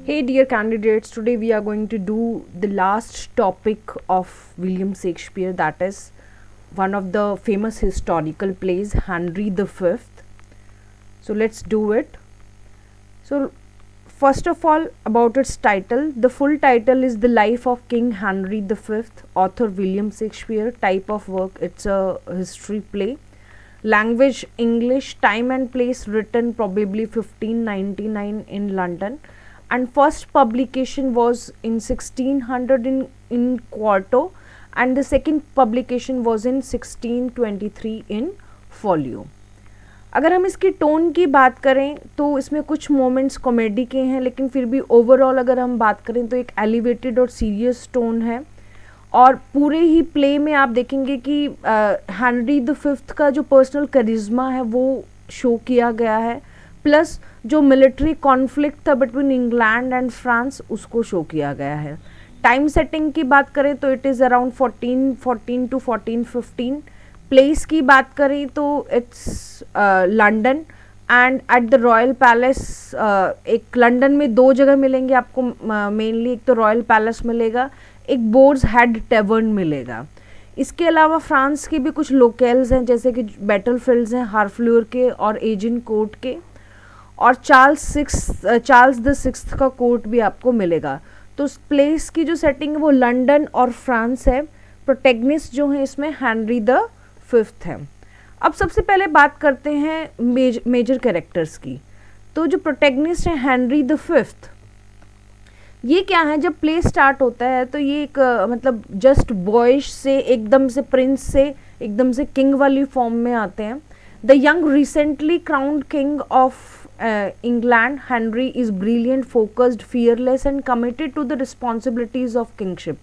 Hey dear candidates, today we are going to do the last topic of William Shakespeare, that is one of the famous historical plays, Henry V. So let's do it. So first of all, about its title. The full title is The Life of King Henry V, author William Shakespeare. Type of work, it's a history play. Language English. Time and place written probably 1599 in London, and first publication was in 1600 in quarto, and the second publication was in 1623 in folio. अगर हम इसकी tone की बात करें तो इसमें कुछ moments comedy के हैं, लेकिन फिर भी ओवरऑल अगर हम बात करें तो एक एलिवेटेड और सीरियस टोन है. और पूरे ही प्ले में आप देखेंगे कि हेनरी द फिफ्थ का जो पर्सनल करिश्मा है वो शो किया गया है, प्लस जो मिलिट्री कॉन्फ्लिक्ट था बिटवीन इंग्लैंड एंड फ्रांस उसको शो किया गया है. टाइम सेटिंग की बात करें तो it is around 1414 to 1415. Place की बात करें तो it's London and at the royal palace. एक लंदन में दो जगह मिलेंगे आपको मेनली, एक तो रॉयल पैलेस मिलेगा, एक बोर्ड्स हेड टेवर्न मिलेगा. इसके अलावा फ्रांस के भी कुछ लोकेल्स हैं जैसे कि बैटलफील्ड्स हैं हार्फ्ल्यूर के और एजिन कोर्ट के, और चार्ल्स द सिक्स्थ का कोर्ट भी आपको मिलेगा. तो उस प्लेस की जो सेटिंग है वो लंदन और फ्रांस है. प्रोटेगनिस्ट जो है इसमें हेनरी द फिफ्थ है. अब सबसे पहले बात करते हैं मेजर कैरेक्टर्स की. तो जो प्रोटेगनिस्ट है हेनरी द फिफ्थ, ये क्या है, जब प्ले स्टार्ट होता है तो ये एक मतलब जस्ट बॉयश से एकदम से प्रिंस से एकदम से किंग वाली फॉर्म में आते हैं. The young recently crowned king of England Henry is brilliant, focused, fearless and committed to the responsibilities of kingship.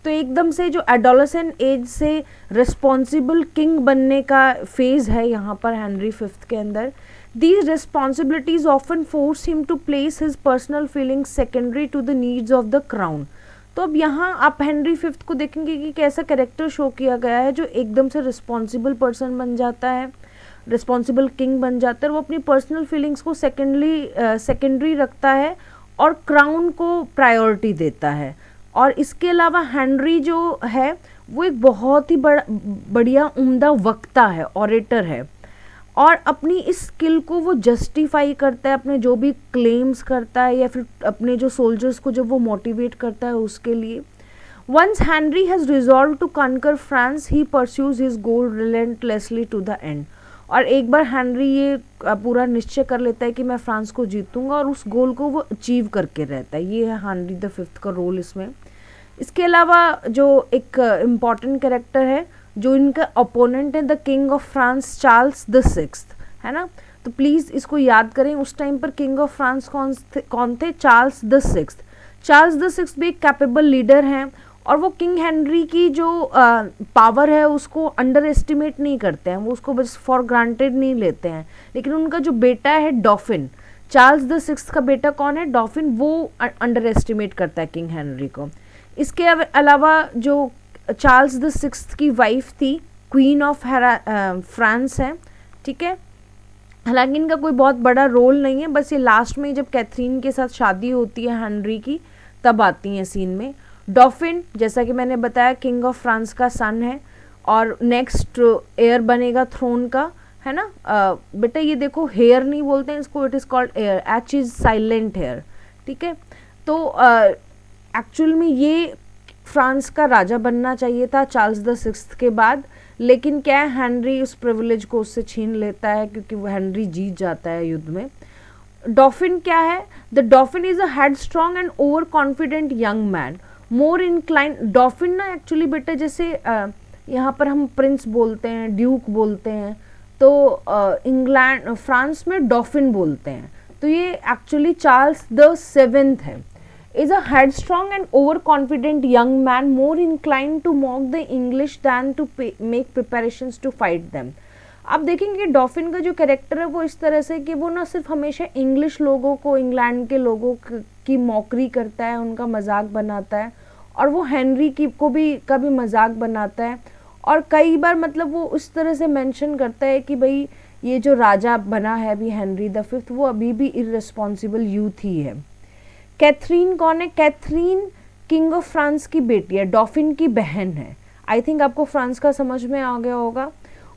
तो एकदम से जो एडोलेसेंट एज से रिस्पॉन्सिबल किंग बनने का फेज है यहाँ पर हेनरी फिफ्थ के अंदर. These responsibilities often force him to place his personal feelings secondary to the needs of the crown. तो अब यहाँ आप हेनरी फिफ्थ को देखेंगे कि कैसा कैरेक्टर शो किया गया है जो एकदम से रिस्पॉन्सिबल पर्सन बन जाता है, रिस्पॉन्सिबल किंग बन जाता है. वो अपनी पर्सनल फीलिंग्स को सेकेंडरी रखता है और क्राउन को प्रायोरिटी देता है. और इसके अलावा हेनरी जो है वो एक बहुत ही बढ़िया उम्दा वक्ता है, ऑरेटर है, और अपनी इस स्किल को वो जस्टिफाई करता है, अपने जो भी क्लेम्स करता है या फिर अपने जो सोल्जर्स को जब वो मोटिवेट करता है उसके लिए. Once Henry has resolve to conquer France he pursues his goal relentlessly to the end. और एक बार हेनरी ये पूरा निश्चय कर लेता है कि मैं फ्रांस को जीतूंगा और उस गोल को वो अचीव करके रहता है. ये है हेनरी द फिफ्थ का रोल इसमें. इसके अलावा जो एक इम्पॉर्टेंट कैरेक्टर है जो इनका अपोनेंट है, the king of France Charles the sixth, है ना. तो प्लीज़ इसको याद करें. उस टाइम पर किंग ऑफ फ्रांस कौन थे? Charles the sixth. Charles the sixth भी एक कैपेबल लीडर हैं और वो किंग हेनरी की जो पावर है उसको अंडर एस्टिमेट नहीं करते हैं, वो उसको बस फॉर ग्रांटेड नहीं लेते हैं. लेकिन उनका जो बेटा है डॉफिन, चार्ल्स द सिक्स्थ का बेटा कौन है? डॉफिन. वो अंडर एस्टिमेट करता है किंग हेनरी को. इसके अलावा जो चार्ल्स द सिक्स्थ की वाइफ थी क्वीन ऑफ फ्रांस है, ठीक है. हालांकि इनका कोई बहुत बड़ा रोल नहीं है, बस ये लास्ट में जब कैथरीन के साथ शादी होती है हेनरी की तब आती हैं सीन में. डॉफिन जैसा कि मैंने बताया किंग ऑफ फ्रांस का सन है और नेक्स्ट एयर बनेगा थ्रोन का, है ना. बेटा ये देखो हेयर नहीं बोलते हैं इसको, it is called air, H is silent heir, ठीक है. तो एक्चुअल में ये फ्रांस का राजा बनना चाहिए था चार्ल्स द सिक्स्थ के बाद, लेकिन क्या है हेनरी उस प्रिविलेज को उससे छीन लेता है क्योंकि वो हेनरी जीत जाता है युद्ध में. डॉफिन क्या है? The डॉफिन is a head strong and over confident young man, more incline. डॉफिन ना एक्चुअली बेटा जैसे यहाँ पर हम प्रिंस बोलते हैं, ड्यूक बोलते हैं, तो इंग्लैंड फ्रांस में डॉफिन बोलते हैं. तो ये एक्चुअली चार्ल्स द सेवेंथ है. is a headstrong and overconfident young man more inclined to mock the English than to make preparations to fight them. आप देखेंगे डॉफिन का जो कैरेक्टर है वो इस तरह से कि वो ना सिर्फ हमेशा इंग्लिश लोगों को, इंग्लैंड के लोगों की मॉकरी करता है, उनका मजाक बनाता है, और वो हेनरी को भी मजाक बनाता है. और कई बार मतलब वो उस तरह से मेंशन करता है कि भाई ये जो राजा बना है अभी हेनरी द फिफ्थ वो अभी भी इररिस्पॉन्सिबल यूथ ही है. कैथरीन कौन है? कैथरीन किंग ऑफ फ्रांस की बेटी है, डॉफिन की बहन है। आई थिंक आपको फ्रांस का समझ में आ गया होगा।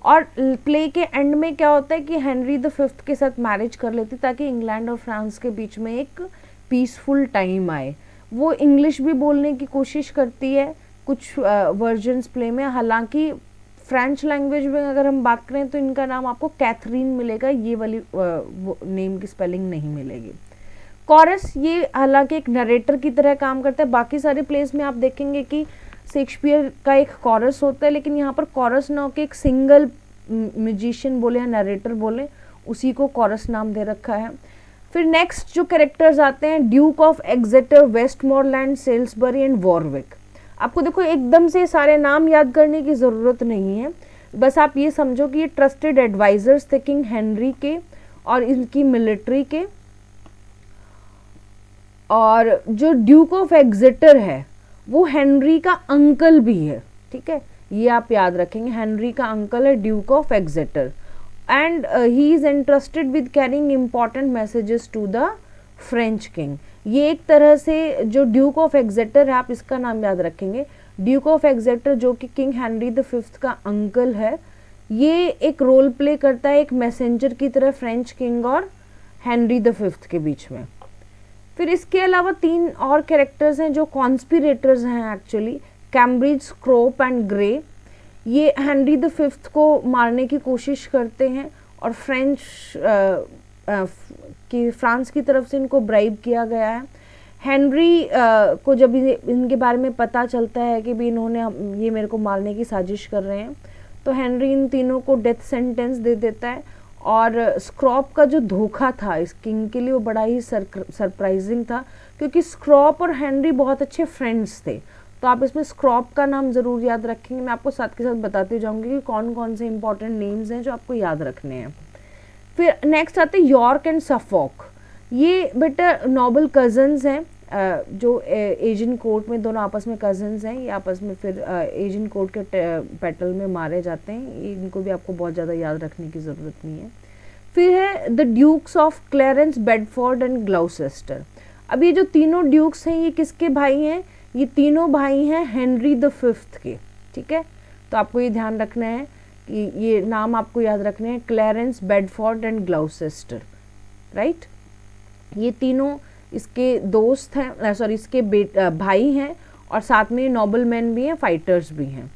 और प्ले के एंड में क्या होता है कि हेनरी द फिफ्थ के साथ मैरिज कर लेती ताकि इंग्लैंड और फ्रांस के बीच में एक पीसफुल टाइम आए। वो इंग्लिश भी बोलने की कोशिश करती है कुछ वर्जन्स प्ले में, हालांकि फ्रेंच लैंग्वेज में अगर हम बात करें तो इनका नाम आपको कैथरीन मिलेगा, ये वाली नेम की स्पेलिंग नहीं मिलेगी। कॉरस ये हालांकि एक नरेटर की तरह काम करता है। बाकी सारे प्लेस में आप देखेंगे कि शेक्सपियर का एक कॉरस होता है, लेकिन यहाँ पर कॉरस ना होकर एक सिंगल म्यूजिशियन बोले या नरेटर बोले, उसी को कॉरस नाम दे रखा है। फिर नेक्स्ट जो कैरेक्टर्स आते हैं, Duke of Exeter, Westmoreland, Salisbury and Warwick. आपको देखो एकदम से सारे नाम याद करने की ज़रूरत नहीं है, बस आप ये समझो कि ये ट्रस्टेड एडवाइजर्स थे किंग हेनरी के और इनकी मिलिट्री के। और जो ड्यूक ऑफ एक्सेटर है वो हेनरी का अंकल भी है, ठीक है, ये आप याद रखेंगे, हेनरी का अंकल है Duke of Exeter. And he is entrusted with carrying important messages to the French king. ये एक तरह से जो ड्यूक ऑफ एक्सेटर है, आप इसका नाम याद रखेंगे, ड्यूक ऑफ एक्सेटर जो कि किंग हेनरी द फिफ्थ का अंकल है, ये एक रोल प्ले करता है एक मैसेंजर की तरह फ्रेंच किंग और हेनरी द फिफ्थ के बीच में। फिर इसके अलावा 3 और कैरेक्टर्स हैं जो कॉन्स्पिरेटर्स हैं एक्चुअली, कैम्ब्रिज, स्क्रोप एंड ग्रे। ये हेनरी द फिफ्थ को मारने की कोशिश करते हैं और फ्रांस की तरफ से इनको ब्राइब किया गया है। हेनरी को जब इनके बारे में पता चलता है कि भी इन्होंने ये मेरे को मारने की साजिश कर रहे हैं, तो हेनरी इन तीनों को डेथ सेंटेंस दे देता है। और स्क्रॉप का जो धोखा था इस किंग के लिए वो बड़ा ही सरप्राइजिंग था, क्योंकि स्क्रॉप और हेनरी बहुत अच्छे फ्रेंड्स थे। तो आप इसमें स्क्रॉप का नाम ज़रूर याद रखेंगे, मैं आपको साथ के साथ बताती जाऊंगी कि कौन कौन से इंपॉर्टेंट नेम्स हैं जो आपको याद रखने हैं। फिर नेक्स्ट आते हैं यॉर्क एंड सफोक। ये बेटा नोबल कजन्स हैं, जो एजिन कोर्ट में दोनों आपस में कजन्स हैं, ये आपस में फिर एजिन कोर्ट के बैटल में मारे जाते हैं। इनको भी आपको बहुत ज़्यादा याद रखने की ज़रूरत नहीं है। फिर है the Dukes of Clarence, Bedford and Gloucester. अब ये जो तीनों ड्यूक्स हैं ये किसके भाई हैं? ये तीनों भाई हैं हेनरी द फिफ्थ के, ठीक है। तो आपको ये ध्यान रखना है कि ये नाम आपको याद रखने हैं, clearance, Bedford and Gloucester, right. ये तीनों इसके दोस्त हैं, सॉरी इसके भाई हैं और साथ में नोबल मैन भी हैं, फाइटर्स भी हैं।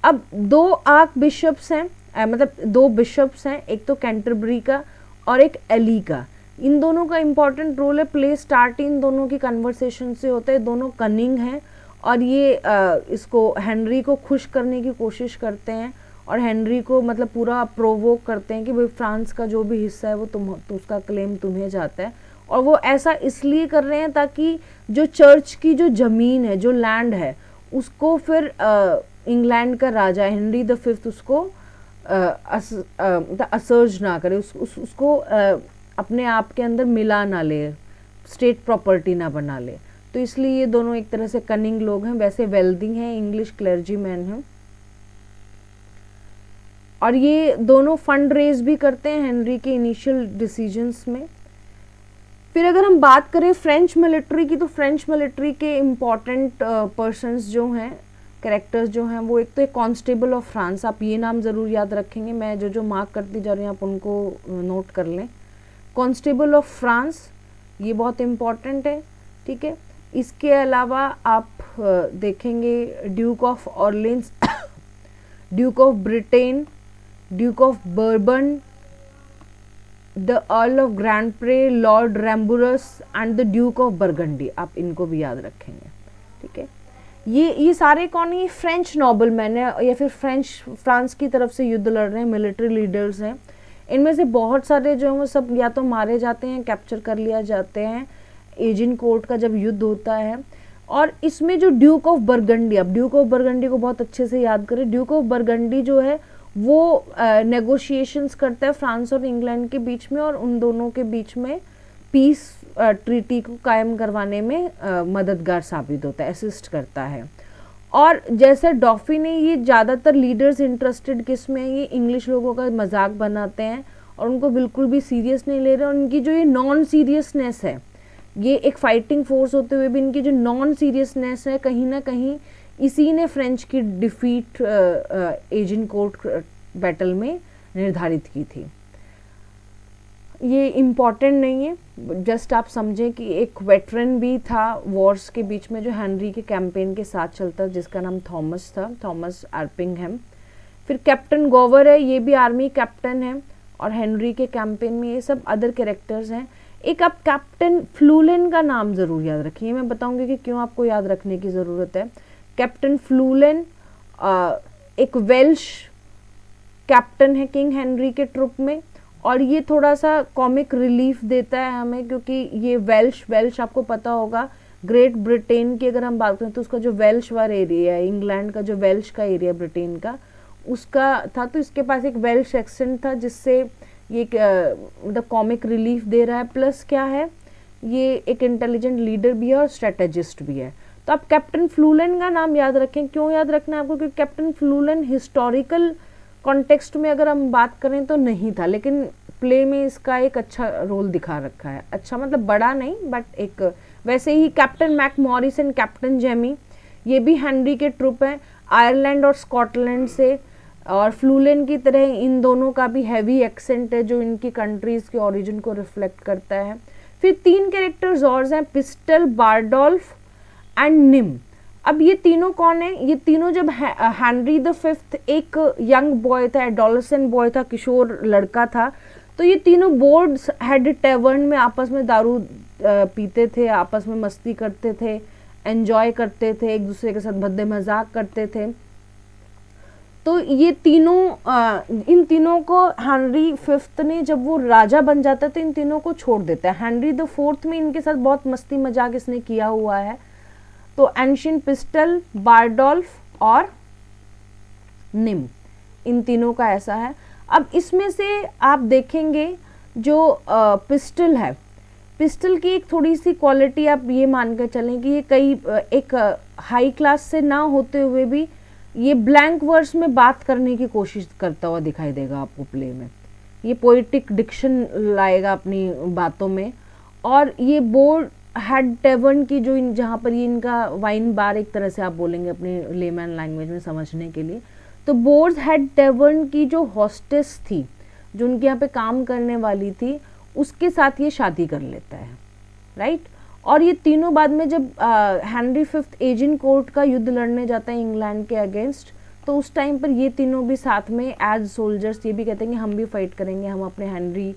अब 2 आर्क बिशप्स हैं, मतलब 2 बिशप्स हैं, एक तो कैंटरबरी का और एक एली का। इन दोनों का इंपॉर्टेंट रोल है। प्ले स्टार्ट इन दोनों की कन्वर्सेशन से होता है। दोनों कनिंग हैं और ये इसको हेनरी को खुश करने की कोशिश करते हैं और हेनरी को मतलब पूरा प्रोवोक करते हैं कि भाई फ्रांस का जो भी हिस्सा है वो तो उसका क्लेम तुम्हें जाता है। और वो ऐसा इसलिए कर रहे हैं ताकि जो चर्च की जो ज़मीन है, जो लैंड है, उसको फिर इंग्लैंड का राजा हेनरी द फिफ्थ उसको असर्ज ना करे, उसको अपने आप के अंदर मिला ना ले, स्टेट प्रॉपर्टी ना बना ले। तो इसलिए ये दोनों एक तरह से कनिंग लोग हैं, वैसे वेल्दी हैं, इंग्लिश क्लर्जी मैन हैं। और ये दोनों फंड रेज भी करते हैं हेनरी के इनिशियल डिसीजंस में। फिर अगर हम बात करें फ्रेंच मिलिट्री की, तो फ्रेंच मिलिट्री के इम्पॉर्टेंट पर्सन्स जो हैं, कैरेक्टर्स जो हैं, वो एक तो एक कॉन्स्टेबल ऑफ फ्रांस, आप ये नाम ज़रूर याद रखेंगे, मैं जो मार्क करती जा रही हूँ आप उनको नोट कर लें। कॉन्स्टेबल ऑफ फ्रांस ये बहुत इम्पॉर्टेंट है, ठीक है। इसके अलावा आप देखेंगे Duke of Orleans, Duke of Britain, Duke of Bourbon, the Earl of Grandpre, Lord Rambures and the Duke of Burgundy, आप इनको भी याद रखेंगे, ठीक है। ये सारे कौन है? फ्रेंच नोबल मैन है या फिर फ्रांस की तरफ से युद्ध लड़ रहे हैं, मिलिट्री लीडर्स हैं। इनमें से बहुत सारे जो हैं वो सब या तो मारे जाते हैं, कैप्चर कर लिया जाते हैं एजिन कोर्ट का जब युद्ध होता है। और इसमें जो ड्यूक ऑफ बर्गंडी, अब ड्यूक ऑफ बर्गंडी को बहुत अच्छे से याद करें। ड्यूक ऑफ बर्गंडी जो है वो नेगोशिएशंस करता है फ्रांस और इंग्लैंड के बीच में, और उन दोनों के बीच में पीस ट्रीटी को कायम करवाने में मददगार साबित होता है, असिस्ट करता है। और जैसे डॉफिन है, ये ज़्यादातर लीडर्स इंटरेस्टेड किस में है, ये इंग्लिश लोगों का मजाक बनाते हैं और उनको बिल्कुल भी सीरियस नहीं ले रहे। और उनकी जो ये नॉन सीरियसनेस है, ये एक फाइटिंग फोर्स होते हुए भी इनकी जो नॉन सीरियसनेस है कहीं ना कहीं इसी ने फ्रेंच की डिफीट एजिनकोर्ट बैटल में निर्धारित की थी। ये इम्पॉर्टेंट नहीं है, जस्ट आप समझें कि एक वेटरन भी था वॉर्स के बीच में जो हेनरी के कैंपेन के साथ चलता, जिसका नाम थॉमस था, थॉमस एर्पिंघम। फिर कैप्टन गोवर है, ये भी आर्मी कैप्टन है और हेनरी के कैंपेन में ये सब अदर कैरेक्टर्स हैं। एक आप कैप्टन फ्लूलेन का नाम ज़रूर याद रखिए, मैं बताऊंगी कि क्यों आपको याद रखने की ज़रूरत है। कैप्टन फ्लूलेन एक वेल्श कैप्टन है किंग हेनरी के ट्रुप में, और ये थोड़ा सा कॉमिक रिलीफ देता है हमें, क्योंकि ये वेल्श आपको पता होगा ग्रेट ब्रिटेन की अगर हम बात करें तो उसका जो वेल्श वाला एरिया है, इंग्लैंड का जो वेल्श का एरिया ब्रिटेन का, उसका था, तो इसके पास एक वेल्श एक्सेंट था जिससे ये मतलब कॉमिक रिलीफ दे रहा है। प्लस क्या है, ये एक इंटेलिजेंट लीडर भी है और स्ट्रेटेजिस्ट भी है। तो आप कैप्टन फ्लूलेन का नाम याद रखें। क्यों याद रखना है आपको? क्योंकि कैप्टन फ्लूलेन हिस्टोरिकल कॉन्टेक्स्ट में अगर हम बात करें तो नहीं था, लेकिन प्ले में इसका एक अच्छा रोल दिखा रखा है। अच्छा मतलब बड़ा नहीं, बट एक वैसे ही Captain MacMorris and Captain Jamy, ये भी हेनरी के ट्रुप हैं आयरलैंड और स्कॉटलैंड से, और फ्लूलेन की तरह इन दोनों का भी हैवी एक्सेंट है जो इनकी कंट्रीज़ के ओरिजिन को रिफ्लेक्ट करता है। फिर 3 कैरेक्टर्स और हैं, पिस्टल, बारडोल्फ एंड निम। अब ये तीनों कौन है? ये तीनों जब हेनरी द फिफ्थ एक यंग बॉय था, एडोलेसेंट बॉय था, किशोर लड़का था, तो ये तीनों बोर्ड्स हेड टेवर्न में आपस में दारू पीते थे, आपस में मस्ती करते थे, एंजॉय करते थे, एक दूसरे के साथ भद्दे मजाक करते थे। तो ये तीनों इन तीनों को हेनरी फिफ्थ ने जब वो राजा बन जाता है तो इन तीनों को छोड़ देता है। हेनरी द फोर्थ में इनके साथ बहुत मस्ती मजाक इसने किया हुआ है। तो एंशियंट, पिस्टल, बारडोल्फ और निम, इन तीनों का ऐसा है। अब इसमें से आप देखेंगे जो पिस्टल है, पिस्टल की एक थोड़ी सी क्वालिटी आप ये मान कर चलें कि ये कई एक हाई क्लास से ना होते हुए भी ये ब्लैंक वर्स में बात करने की कोशिश करता हुआ दिखाई देगा आपको प्ले में। ये पोइटिक डिक्शन लाएगा अपनी बातों में। और ये बोर्ड हेड टेवर्न की जो जहाँ पर ये इनका वाइन बार एक तरह से आप बोलेंगे अपनी लेमैन लैंग्वेज में समझने के लिए, तो बोर्ड हेड टेवर्न की जो हॉस्टेस थी, जो उनके यहाँ पे काम करने वाली थी, उसके साथ ये शादी कर लेता है, राइट। और ये तीनों बाद में जब हेनरी फिफ्थ एजिनकोर्ट का युद्ध लड़ने जाता है इंग्लैंड के अगेंस्ट, तो उस टाइम पर ये तीनों भी साथ में एज सोल्जर्स ये भी कहते हैं कि हम भी फाइट करेंगे, हम अपने हेनरी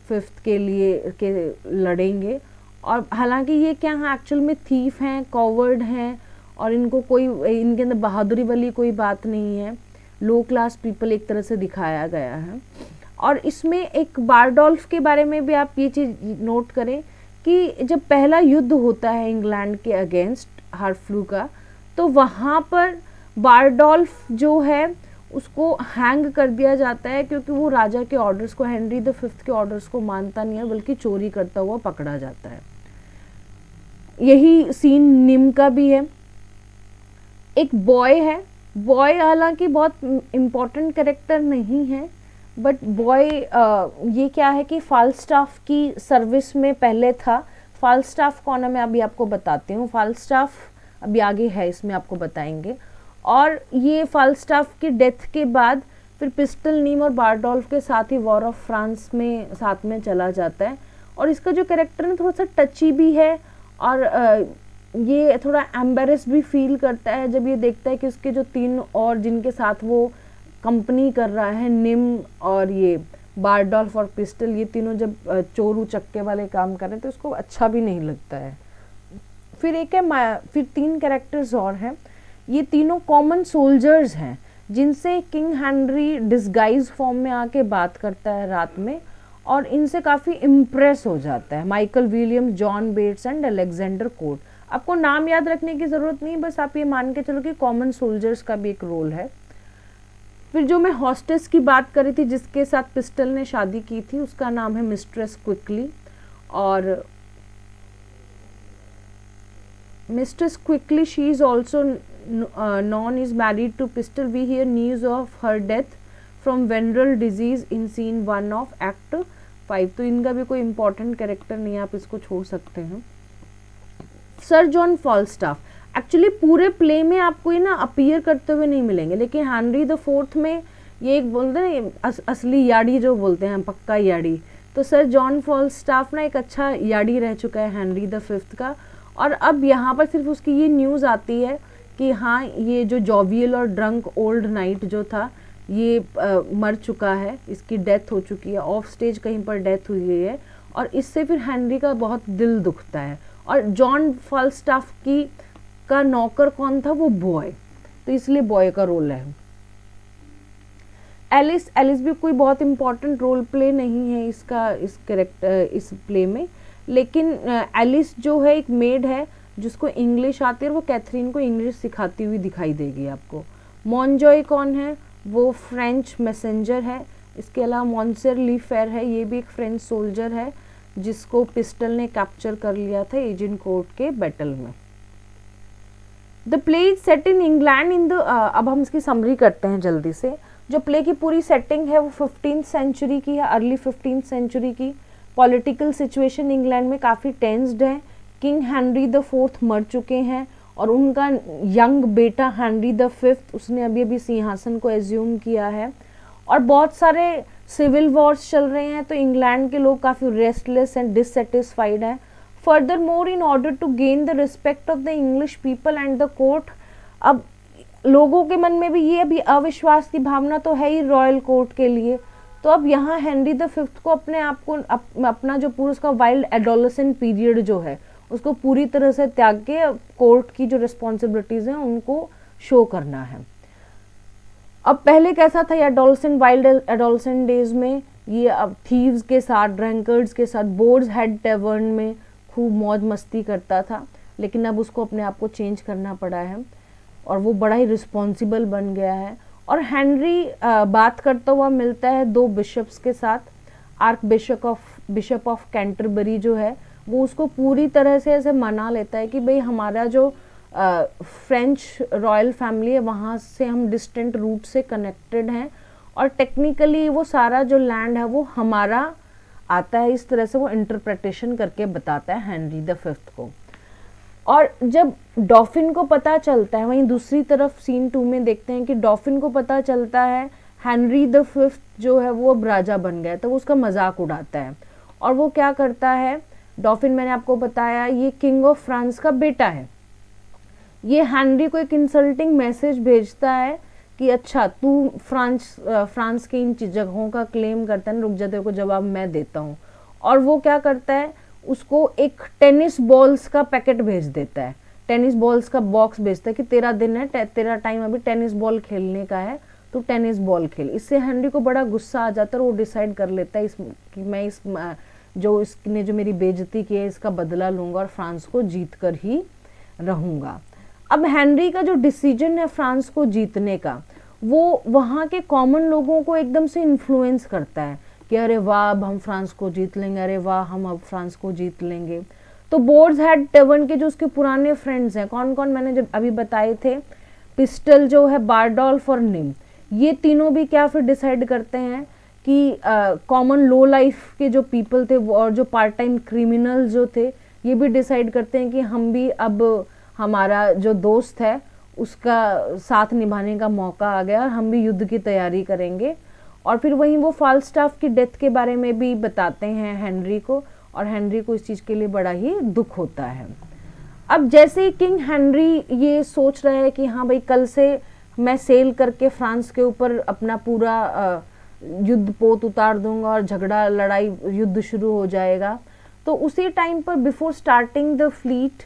फिफ्थ के लिए लड़ेंगे। और हालांकि ये क्या है, एक्चुअल में थीफ हैं, कॉवर्ड हैं, और इनको कोई इनके अंदर बहादुरी वाली कोई बात नहीं है, लो क्लास पीपल एक तरह से दिखाया गया है। और इसमें एक बारडोल्फ के बारे में भी आप ये चीज़ नोट करें कि जब पहला युद्ध होता है इंग्लैंड के अगेंस्ट हार्फ्लू का, तो वहाँ पर बारडोल्फ जो है उसको हैंग कर दिया जाता है, क्योंकि वो राजा के ऑर्डर्स को, हेनरी द फिफ्थ के ऑर्डर्स को मानता नहीं है, बल्कि चोरी करता हुआ पकड़ा जाता है। यही सीन निम का भी है। एक बॉय है, बॉय हालांकि बहुत इम्पोर्टेंट कैरेक्टर नहीं है, बट बॉय ये क्या है कि फाल्स्टाफ की सर्विस में पहले था। फाल्स्टाफ कौन है मैं अभी आपको बताती हूँ, फाल्स्टाफ अभी आगे है, इसमें आपको बताएंगे। और ये फाल्स्टाफ की डेथ के बाद फिर पिस्टल, नीम और बारडोल्फ के साथ ही वॉर ऑफ फ्रांस में साथ में चला जाता है। और इसका जो कैरेक्टर है थोड़ा सा टची भी है, और ये थोड़ा एम्बेरस भी फील करता है जब ये देखता है कि उसके जो 3 और जिनके साथ वो कंपनी कर रहा है, निम और ये बारडोल्फ और पिस्टल, ये तीनों जब चोरू चक्के वाले काम कर रहे हैं तो उसको अच्छा भी नहीं लगता है। फिर एक है, फिर 3 कैरेक्टर्स और हैं, ये तीनों कॉमन सोल्जर्स हैं जिनसे किंग हेनरी डिस्गाइज फॉर्म में आके बात करता है रात में, और इनसे काफ़ी इम्प्रेस हो जाता है। Michael Williams, John Bates and Alexander Court. आपको नाम याद रखने की ज़रूरत नहीं, बस आप ये मान के चलो कि कॉमन सोल्जर्स का भी एक रोल है। फिर जो मैं हॉस्टेस की बात करी थी जिसके साथ पिस्टल ने शादी की थी, उसका नाम है मिस्ट्रेस क्विकली। और mistress quickly, she is also known is married to Pistol. We hear news of her death from venereal disease in scene 1 of act 5। तो इनका भी कोई इंपॉर्टेंट कैरेक्टर नहीं है, आप इसको छोड़ सकते हैं। सर जॉन फॉलस्टाफ एक्चुअली पूरे प्ले में आपको ये ना अपीयर करते हुए नहीं मिलेंगे, लेकिन हेनरी द फोर्थ में ये एक बोलते हैं ना असली याडी जो बोलते हैं, पक्का याडी। तो सर जॉन फॉलस्टाफ ना एक अच्छा याडी रह चुका है हेनरी द फिफ्थ का। और अब यहाँ पर सिर्फ उसकी ये न्यूज़ आती है कि हाँ ये जो जॉवियल और ड्रंक ओल्ड नाइट जो था ये मर चुका है, इसकी डेथ हो चुकी है, ऑफ स्टेज कहीं पर डेथ हुई है। और इससे फिर हेनरी का बहुत दिल दुखता है। और जॉन फॉलस्टाफ की का नौकर कौन था, वो बॉय, तो इसलिए बॉय का रोल है। एलिस भी कोई बहुत इंपॉर्टेंट रोल प्ले नहीं है इसका, इस कैरेक्टर इस प्ले में, लेकिन एलिस जो है एक मेड है जिसको इंग्लिश आती है और वो कैथरीन को इंग्लिश सिखाती हुई दिखाई देगी आपको। मॉन्जॉय कौन है, वो फ्रेंच मैसेंजर है। इसके अलावा मॉन्सर ली फेर है, ये भी एक फ्रेंच सोल्जर है जिसको पिस्टल ने कैप्चर कर लिया था एजेंट कोर्ट के बैटल में। The play is set in England in the अब हम इसकी समरी करते हैं जल्दी से। जो प्ले की पूरी सेटिंग है वो 15th सेंचुरी की है, अर्ली 15th सेंचुरी की। पॉलिटिकल सिचुएशन इंग्लैंड में काफ़ी टेंस्ड है। किंग हेनरी द फोर्थ मर चुके हैं और उनका यंग बेटा हेनरी द फिफ्थ उसने अभी अभी सिंहासन को एज्यूम किया है। और बहुत सारे सिविल वॉर्स चल रहे हैं, तो इंग्लैंड के लोग काफ़ी रेस्टलेस एंड डिससेटिस्फाइड हैं। Furthermore in order to gain the respect of the English people and the court, अब लोगों के मन में भी ये अभी अविश्वास की भावना तो है ही रॉयल कोर्ट के लिए। तो अब यहाँ हेनरी द फिफ्थ को अपने आप को अपना जो पूरा उसका वाइल्ड एडोलेसेंट पीरियड जो है उसको पूरी तरह से त्याग के कोर्ट की जो रिस्पॉन्सिबिलिटीज हैं उनको शो करना है। अब पहले कैसा था एडोलेसेंट वाइल्ड एडोलेसेंट डेज में, ये अब थीव्स के साथ, ड्रंकर्ड्स के साथ, बोर्ड्स हेड टेवर्न में खूब मौज मस्ती करता था, लेकिन अब उसको अपने आप को चेंज करना पड़ा है और वो बड़ा ही रिस्पॉन्सिबल बन गया है। और हेनरी बात करता हुआ मिलता है 2 बिशप्स के साथ। आर्क बिशप ऑफ कैंटरबरी जो है वो उसको पूरी तरह से ऐसे मना लेता है कि भाई हमारा जो फ्रेंच रॉयल फैमिली है वहाँ से हम डिस्टेंट रूट से कनेक्टेड हैं और टेक्निकली वो सारा जो लैंड है वो हमारा आता है। इस तरह से वो इंटरप्रिटेशन करके बताता है हेनरी द फिफ्थ को। और जब डॉफिन को पता चलता है, वहीं दूसरी तरफ सीन 2 में देखते हैं कि डॉफिन को पता चलता है हेनरी द फिफ्थ जो है वो अब राजा बन गया, तो वो उसका मजाक उड़ाता है। और वो क्या करता है, डॉफिन मैंने आपको बताया ये किंग ऑफ फ्रांस का बेटा है, ये हेनरी को एक इंसल्टिंग मैसेज भेजता है कि अच्छा तू फ्रांस की इन जगहों का क्लेम करता है ना, रुक जा तेरे को जवाब मैं देता हूँ। और वो क्या करता है, उसको एक टेनिस बॉल्स का पैकेट भेज देता है, टेनिस बॉल्स का बॉक्स भेजता है कि तेरा दिन है, तेरा टाइम अभी टेनिस बॉल खेलने का है, तो टेनिस बॉल खेल। इससे हेनरी को बड़ा गुस्सा आ जाता है और वो डिसाइड कर लेता है कि मैं इसने जो मेरी बेइज्जती की है इसका बदला लूंगा और फ्रांस को जीत कर ही रहूंगा। अब हेनरी का जो डिसीजन है फ्रांस को जीतने का, वो वहाँ के कॉमन लोगों को एकदम से इन्फ्लुएंस करता है कि अरे वाह अब हम फ्रांस को जीत लेंगे, अरे वाह हम अब फ्रांस को जीत लेंगे। तो बोर्ड्स हेड टेवर्न के जो उसके पुराने फ्रेंड्स हैं, कौन कौन मैंने जब अभी बताए थे, पिस्टल जो है, बारडोल्फ और निम, ये तीनों भी क्या फिर डिसाइड करते हैं कि कॉमन लो लाइफ के जो पीपल थे और जो पार्ट टाइम क्रिमिनल जो थे, ये भी डिसाइड करते हैं कि हम भी अब हमारा जो दोस्त है उसका साथ निभाने का मौका आ गया और हम भी युद्ध की तैयारी करेंगे। और फिर वहीं वो फाल्स्टाफ की डेथ के बारे में भी बताते हैं हेनरी को, और हेनरी को इस चीज़ के लिए बड़ा ही दुख होता है। अब जैसे ही किंग हेनरी ये सोच रहा है कि हाँ भाई कल से मैं सेल करके फ्रांस के ऊपर अपना पूरा युद्ध पोत उतार दूंगा और झगड़ा लड़ाई युद्ध शुरू हो जाएगा, तो उसी टाइम पर before starting the fleet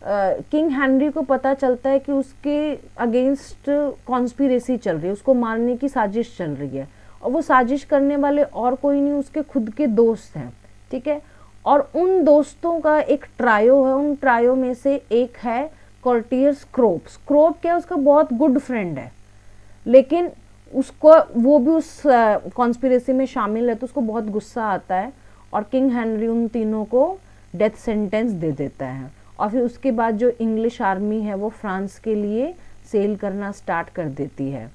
king Henry को पता चलता है कि उसके अगेंस्ट कॉन्स्पिरेसी चल रही है, उसको मारने की साजिश चल रही है। और वो साजिश करने वाले और कोई नहीं, उसके खुद के दोस्त हैं, ठीक है। और उन दोस्तों का एक ट्रायो है, उन ट्रायो में से एक है कॉर्टियर्स क्रोप। क्रोप क्या है, उसका बहुत गुड फ्रेंड है, लेकिन उसको वो भी उस कॉन्स्पिरेसी में शामिल है, तो उसको बहुत गुस्सा आता है और किंग हेनरी उन तीनों को डेथ सेंटेंस दे देता है। और फिर उसके बाद जो इंग्लिश आर्मी है वो फ्रांस के लिए सेल करना स्टार्ट कर देती है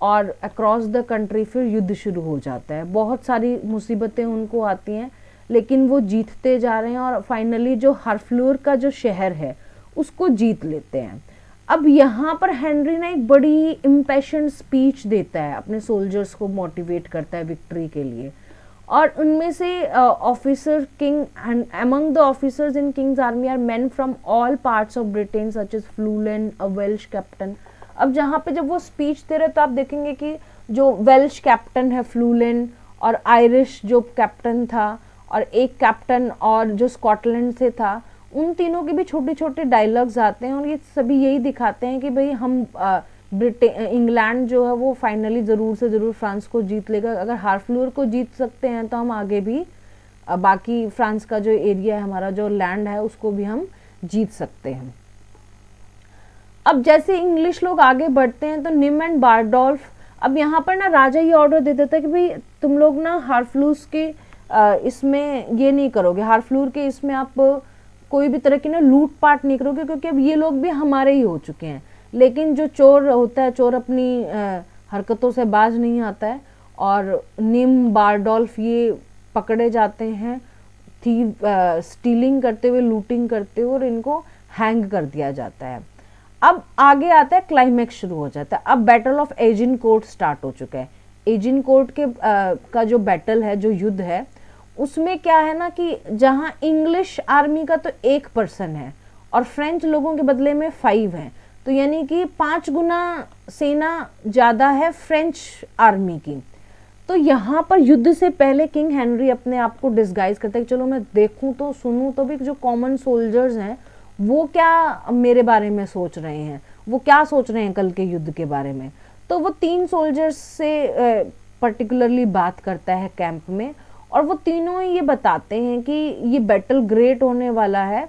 और अक्रॉस द कंट्री फिर युद्ध शुरू हो जाता है। बहुत सारी मुसीबतें उनको आती हैं, लेकिन वो जीतते जा रहे हैं और फाइनली जो हरफ्लोर का जो शहर है उसको जीत लेते हैं। अब यहाँ पर हेनरी ना एक बड़ी इम्पैशंड स्पीच देता है, अपने सोल्जर्स को मोटिवेट करता है विक्ट्री के लिए। और उनमें से officer king and among the officers in king's army are men from all parts of Britain such as Fluellen a Welsh captain. अब जहाँ पे जब वो स्पीच दे रहे तो आप देखेंगे कि जो वेल्श कैप्टन है फ्लूलेन, और आयरिश जो कैप्टन था, और एक कैप्टन और जो स्कॉटलैंड से था, उन तीनों के भी छोटे छोटे डायलॉग्स आते हैं और ये सभी यही दिखाते हैं कि भाई हम इंग्लैंड जो है वो फाइनली ज़रूर से ज़रूर फ्रांस को जीत लेगा। अगर हार्फ्लूर को जीत सकते हैं तो हम आगे भी बाकी फ्रांस का जो एरिया है, हमारा जो लैंड है, उसको भी हम जीत सकते हैं। अब जैसे इंग्लिश लोग आगे बढ़ते हैं तो निम एंड बारडोल्फ, अब यहाँ पर ना राजा ये ऑर्डर दे देता है कि भाई तुम लोग ना हार्फ्लूस के इसमें ये नहीं करोगे, हार्फ्लूर के इसमें आप कोई भी तरह की ना लूट पाट नहीं करोगे, क्योंकि अब ये लोग भी हमारे ही हो चुके हैं। लेकिन जो चोर होता है, चोर अपनी हरकतों से बाज नहीं आता है, और निम बारडोल्फ ये पकड़े जाते हैं थीव स्टीलिंग करते हुए, लूटिंग करते हुए, और इनको हैंग कर दिया जाता है। अब आगे आता है, क्लाइमैक्स शुरू हो जाता है। अब बैटल ऑफ एजिनकोर्ट स्टार्ट हो चुका है। एजिनकोर्ट के का जो बैटल है, जो युद्ध है, उसमें क्या है ना कि जहां इंग्लिश आर्मी का तो 1% है और फ्रेंच लोगों के बदले में 5 है, तो यानी कि 5 गुना सेना ज़्यादा है फ्रेंच आर्मी की। तो यहाँ पर युद्ध से पहले किंग हेनरी अपने आप को डिस्गाइज करता है कि चलो मैं देखूं तो सुनूं तो भी जो कॉमन सोल्जर्स हैं वो क्या मेरे बारे में सोच रहे हैं, वो क्या सोच रहे हैं कल के युद्ध के बारे में। तो वो 3 सोल्जर्स से पर्टिकुलरली बात करता है कैंप में, और वो तीनों ये बताते हैं कि ये बैटल ग्रेट होने वाला है,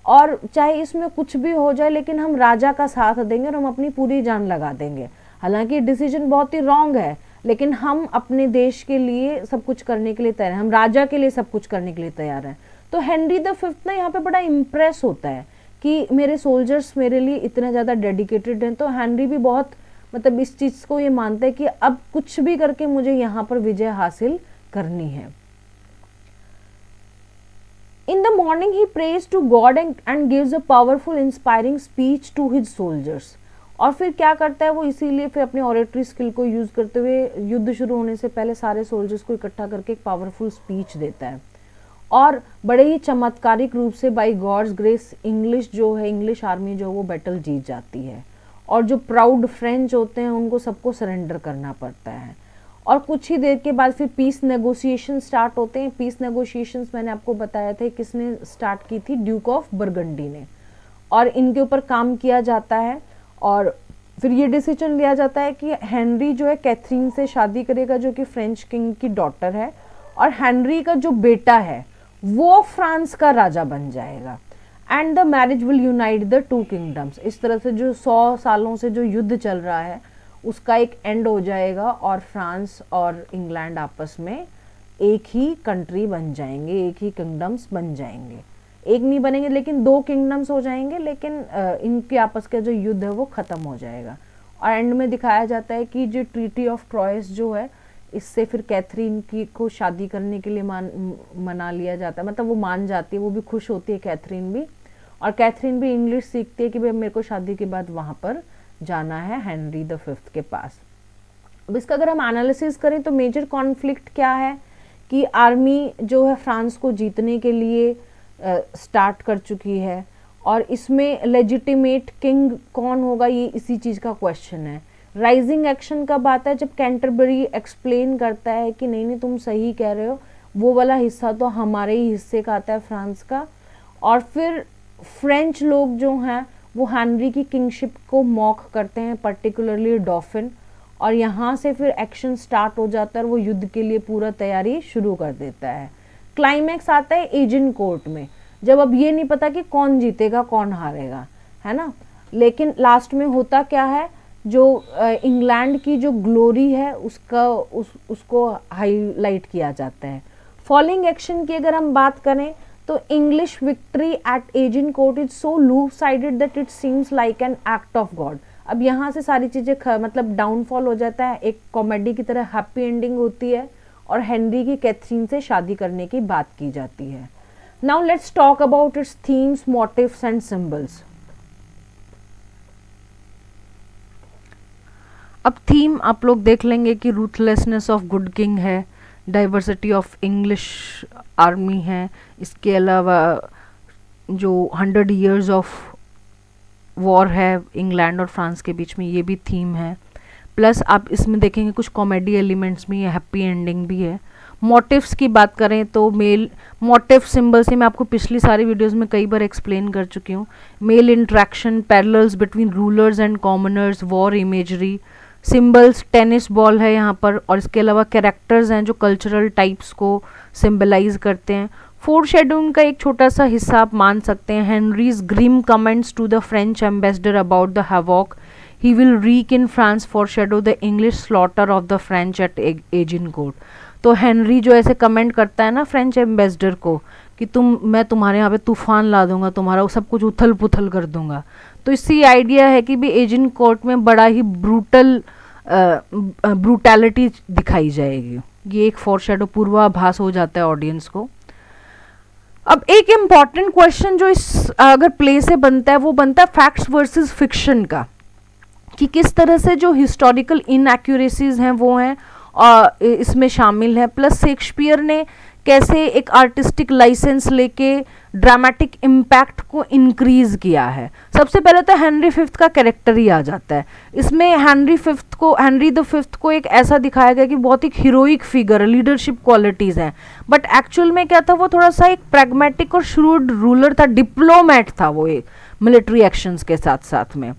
और चाहे इसमें कुछ भी हो जाए लेकिन हम राजा का साथ देंगे और हम अपनी पूरी जान लगा देंगे। हालांकि डिसीजन बहुत ही रॉन्ग है, लेकिन हम अपने देश के लिए सब कुछ करने के लिए तैयार हैं, हम राजा के लिए सब कुछ करने के लिए तैयार हैं। तो हेनरी द फिफ्थ ना यहाँ पे बड़ा इम्प्रेस होता है कि मेरे सोल्जर्स मेरे लिए इतना ज़्यादा डेडिकेटेड हैं। तो हेनरी भी बहुत मतलब इस चीज़ को ये मानता है कि अब कुछ भी करके मुझे यहाँ पर विजय हासिल करनी है। In the morning he prays to God and gives a powerful inspiring speech to his soldiers। और फिर क्या करता है वो, इसीलिए फिर अपनी ऑरेटरी स्किल को यूज़ करते हुए युद्ध शुरू होने से पहले सारे सोल्जर्स को इकट्ठा करके एक पावरफुल स्पीच देता है। और बड़े ही चमत्कारिक रूप से by God's grace English army जो वो बैटल जीत जाती है, और जो प्राउड फ्रेंच होते हैं उनको सबको सरेंडर करना पड़ता है। और कुछ ही देर के बाद फिर पीस नेगोशिएशन स्टार्ट होते हैं। पीस नेगोशिएशंस मैंने आपको बताया था किसने स्टार्ट की थी, ड्यूक ऑफ बर्गंडी ने, और इनके ऊपर काम किया जाता है। और फिर ये डिसीजन लिया जाता है कि हेनरी जो है कैथरीन से शादी करेगा जो कि फ्रेंच किंग की डॉटर है, और हेनरी का जो बेटा है वो फ्रांस का राजा बन जाएगा। And the marriage will unite the 2 kingdoms. इस तरह से जो 100 सालों से जो युद्ध चल रहा है उसका एक एंड हो जाएगा, और फ्रांस और इंग्लैंड आपस में एक ही कंट्री बन जाएंगे, एक ही किंगडम्स बन जाएंगे। एक नहीं बनेंगे लेकिन 2 किंगडम्स हो जाएंगे, लेकिन इनके आपस का जो युद्ध है वो ख़त्म हो जाएगा। और एंड में दिखाया जाता है कि जो ट्रीटी ऑफ ट्रॉयस जो है, इससे फिर कैथरीन की को शादी करने के लिए मना लिया जाता है, मतलब वो मान जाती है, वो भी खुश होती है कैथरीन भी, और कैथरीन भी इंग्लिश सीखती है कि भाई मेरे को शादी के बाद वहाँ पर जाना है हेनरी द फिफ्थ के पास। अब इसका अगर हम एनालिसिस करें तो मेजर कॉन्फ्लिक्ट क्या है कि आर्मी जो है फ्रांस को जीतने के लिए स्टार्ट कर चुकी है, और इसमें लेजिटिमेट किंग कौन होगा ये इसी चीज़ का क्वेश्चन है। राइजिंग एक्शन कब आता है, जब कैंटरबरी एक्सप्लेन करता है कि नहीं नहीं तुम सही कह रहे हो, वो वाला हिस्सा तो हमारे ही हिस्से का आता है फ्रांस का। और फिर फ्रेंच लोग जो हैं वो हेनरी की किंगशिप को मॉक करते हैं, पर्टिकुलरली डॉफिन, और यहाँ से फिर एक्शन स्टार्ट हो जाता है और वो युद्ध के लिए पूरा तैयारी शुरू कर देता है। क्लाइमैक्स आता है एजिनकोर्ट में, जब अब ये नहीं पता कि कौन जीतेगा कौन हारेगा, है ना। लेकिन लास्ट में होता क्या है, जो इंग्लैंड की जो ग्लोरी है उसको हाईलाइट किया जाता है। फॉलिंग एक्शन की अगर हम बात करें तो English victory at Agincourt is so lopsided that it seems like an act of God. अब यहाँ से सारी चीज़ें मतलब डाउनफॉल हो जाता है, एक कॉमेडी की तरह हैप्पी एंडिंग होती है, और हेनरी की कैथरीन से शादी करने की बात की जाती है। Now let's talk about its themes, motives and symbols. अब थीम आप लोग देख लेंगे कि रूथलेसनेस ऑफ गुड किंग है, डाइवर्सिटी ऑफ इंग्लिश आर्मी है, इसके अलावा जो 100 years ऑफ वॉर है इंग्लैंड और फ्रांस के बीच में, ये भी थीम है। प्लस आप इसमें देखेंगे कुछ कॉमेडी एलिमेंट्स भी है, हैप्पी एंडिंग भी है। मोटिव्स की बात करें तो मेल मोटिव सिंबल से मैं आपको पिछली सारी वीडियोस में कई बार एक्सप्लेन कर चुकी हूँ। Male interaction, parallels between rulers and commoners, war imagery, symbols, tennis ball है यहाँ पर, और इसके अलावा कैरेक्टर्स हैं जो कल्चरल टाइप्स को सिंबलाइज करते हैं। फोर शेडोइंग का एक छोटा सा हिस्सा आप मान सकते हैं। Henry's grim comments to the French ambassador about the havoc he will wreak in France foreshadow the English slaughter of the French at Agincourt. तो हेनरी जो ऐसे कमेंट करता है ना फ्रेंच एम्बेसडर को कि मैं तुम्हारे यहाँ पे तूफान ला दूंगा, तुम्हारा सब कुछ उथल पुथल कर दूंगा। तो इससे ये आइडिया है कि भी एजिनकोर्ट में बड़ा ही ब्रूटैलिटी दिखाई जाएगी। ये एक फोरशैडो, पूर्वाभास हो जाता है ऑडियंस को। अब एक इम्पॉर्टेंट क्वेश्चन जो इस अगर प्ले से बनता है वो बनता है फैक्ट्स वर्सेस फिक्शन का, कि किस तरह से जो हिस्टोरिकल इनएक्यूरेसीज हैं वो हैं इसमें शामिल है। प्लस शेक्सपियर ने कैसे एक आर्टिस्टिक लाइसेंस लेके ड्रामेटिक इम्पैक्ट को इंक्रीज किया है। सबसे पहले तो हेनरी फिफ्थ का कैरेक्टर ही आ जाता है इसमें। हेनरी द फिफ्थ को एक ऐसा दिखाया गया कि बहुत एक हीरोइक फिगर, लीडरशिप क्वालिटीज हैं, बट एक्चुअल में क्या था, वो थोड़ा सा एक प्रैग्मेटिक और श्रूड रूलर था, डिप्लोमैट था वो, एक मिलिट्री एक्शंस के साथ साथ में।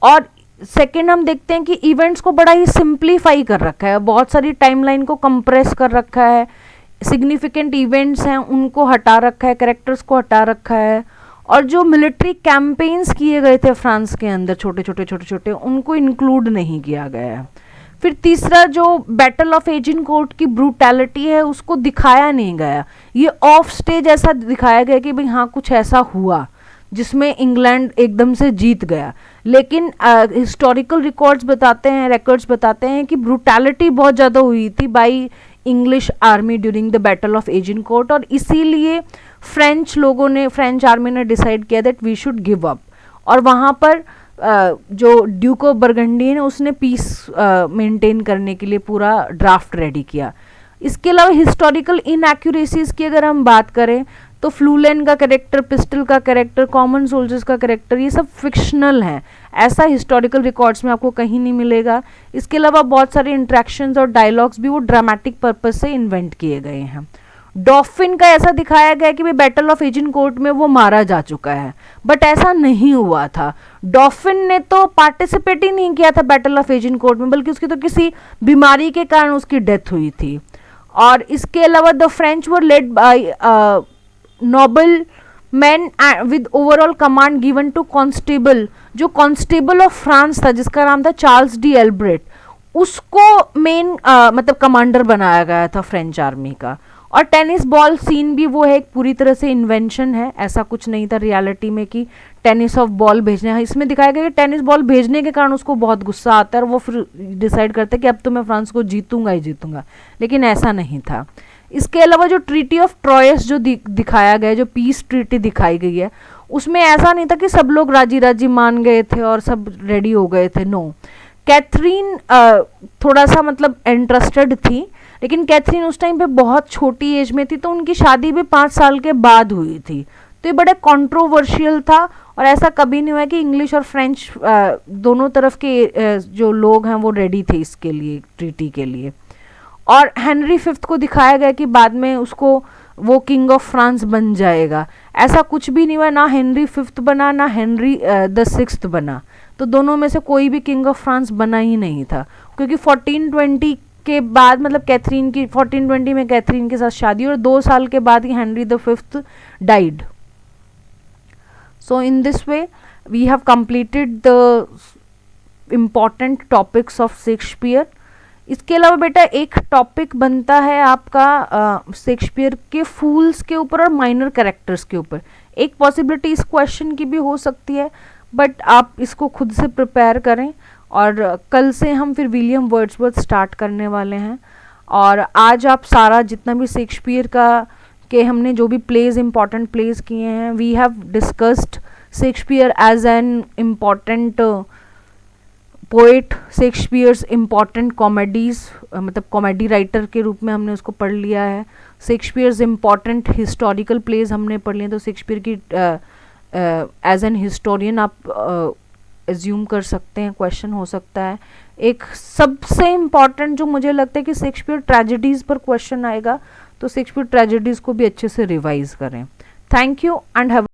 और सेकेंड हम देखते हैं कि इवेंट्स को बड़ा ही सिंप्लीफाई कर रखा है, बहुत सारी टाइमलाइन को कंप्रेस कर रखा है, सिग्निफिकेंट इवेंट्स हैं उनको हटा रखा है, कैरेक्टर्स को हटा रखा है, और जो मिलिट्री कैंपेन्स किए गए थे फ्रांस के अंदर छोटे छोटे उनको इंक्लूड नहीं किया गया है। फिर तीसरा जो बैटल ऑफ एजिनकोर्ट की ब्रूटैलिटी है उसको दिखाया नहीं गया, ये ऑफ स्टेज ऐसा दिखाया गया कि भाई हाँ कुछ ऐसा हुआ जिसमें इंग्लैंड एकदम से जीत गया, लेकिन हिस्टोरिकल रिकॉर्ड्स बताते हैं कि ब्रूटैलिटी बहुत ज़्यादा हुई थी by English army during the battle of Agincourt, और इसीलिए फ्रेंच आर्मी ने डिसाइड किया that we should give up. और वहाँ पर जो ड्यूक ऑफ बर्गंडी ने उसने पीस मेंटेन करने के लिए पूरा ड्राफ्ट रेडी किया। इसके अलावा हिस्टोरिकल इनएक्यूरेसीज की अगर हम बात करें तो फ्लूलेन का कैरेक्टर, पिस्टल का कैरेक्टर, कॉमन सोल्जर्स का कैरेक्टर, ये सब फिक्शनल हैं, ऐसा हिस्टोरिकल रिकॉर्ड्स में आपको कहीं नहीं मिलेगा। इसके अलावा बहुत सारे इंट्रैक्शंस और डायलॉग्स भी वो ड्रामेटिक पर्पज से इन्वेंट किए गए हैं। डॉफिन का ऐसा दिखाया गया कि भाई बैटल ऑफ एजिनकोर्ट में वो मारा जा चुका है, बट ऐसा नहीं हुआ था। डॉफिन ने तो पार्टिसिपेट ही नहीं किया था बैटल ऑफ एजिनकोर्ट में, बल्कि उसकी तो किसी बीमारी के कारण उसकी डेथ हुई थी। और इसके अलावा the French were led by noble man with overall command given to constable, जो कॉन्स्टेबल ऑफ फ्रांस था जिसका नाम था चार्ल्स डी एल्ब्रेट, उसको मेन मतलब कमांडर बनाया गया था फ्रेंच आर्मी का। और टेनिस बॉल सीन भी वो है, एक पूरी तरह से इन्वेंशन है, ऐसा कुछ नहीं था रियलिटी में कि टेनिस ऑफ बॉल भेजने है। इसमें दिखाया गया कि टेनिस बॉल भेजने के कारण उसको बहुत गुस्सा आता है और वो फिर डिसाइड करते हैं कि अब तो मैं फ्रांस को जीतूंगा ही जीतूंगा, लेकिन ऐसा नहीं था। इसके अलावा जो ट्रीटी ऑफ ट्रॉयस जो दिखाया गया, जो पीस ट्रीटी दिखाई गई है, उसमें ऐसा नहीं था कि सब लोग राजी राजी मान गए थे और सब रेडी हो गए थे, नो। कैथरीन थोड़ा सा मतलब इंटरेस्टेड थी, लेकिन कैथरीन उस टाइम पे बहुत छोटी एज में थी, तो उनकी शादी भी 5 साल के बाद हुई थी, तो ये बड़ा कंट्रोवर्शियल था। और ऐसा कभी नहीं हुआ कि इंग्लिश और फ्रेंच दोनों तरफ के जो लोग हैं वो रेडी थे इसके लिए, ट्रीटी के लिए। और हेनरी फिफ्थ को दिखाया गया कि बाद में उसको वो किंग ऑफ फ्रांस बन जाएगा, ऐसा कुछ भी नहीं हुआ, ना हेनरी फिफ्थ बना ना हेनरी द सिक्स्थ बना, तो दोनों में से कोई भी किंग ऑफ फ्रांस बना ही नहीं था, क्योंकि 1420 के बाद मतलब कैथरीन की 1420 में कैथरीन के साथ शादी और 2 साल के बाद ही Henry the fifth died. So in this way we have completed the important topics of Shakespeare. इसके अलावा बेटा एक टॉपिक बनता है आपका शेक्सपियर के फूल्स के ऊपर और माइनर कैरेक्टर्स के ऊपर। एक पॉसिबिलिटी इस क्वेश्चन की भी हो सकती है, बट आप इसको खुद से प्रिपेयर करें, और कल से हम फिर विलियम वर्ड्सवर्थ स्टार्ट करने वाले हैं। और आज आप सारा जितना भी शेक्सपियर का के हमने जो भी प्लेज इम्पॉर्टेंट प्लेज किए हैं, we have discussed Shakespeare as an important poet Shakespeare's important comedies, मतलब कॉमेडी राइटर के रूप में हमने उसको पढ़ लिया है। शेक्सपियर्स इम्पॉर्टेंट हिस्टोरिकल प्लेज हमने पढ़ लिए, तो शेक्सपियर की एज एन हिस्टोरियन आप एज्यूम कर सकते हैं, क्वेश्चन हो सकता है। एक सबसे इम्पॉर्टेंट जो मुझे लगता है कि शेक्सपियर ट्रेजेडीज़ पर क्वेश्चन आएगा, तो शेक्सपियर ट्रेजेडीज़ को भी अच्छे से रिवाइज करें। Thank you and have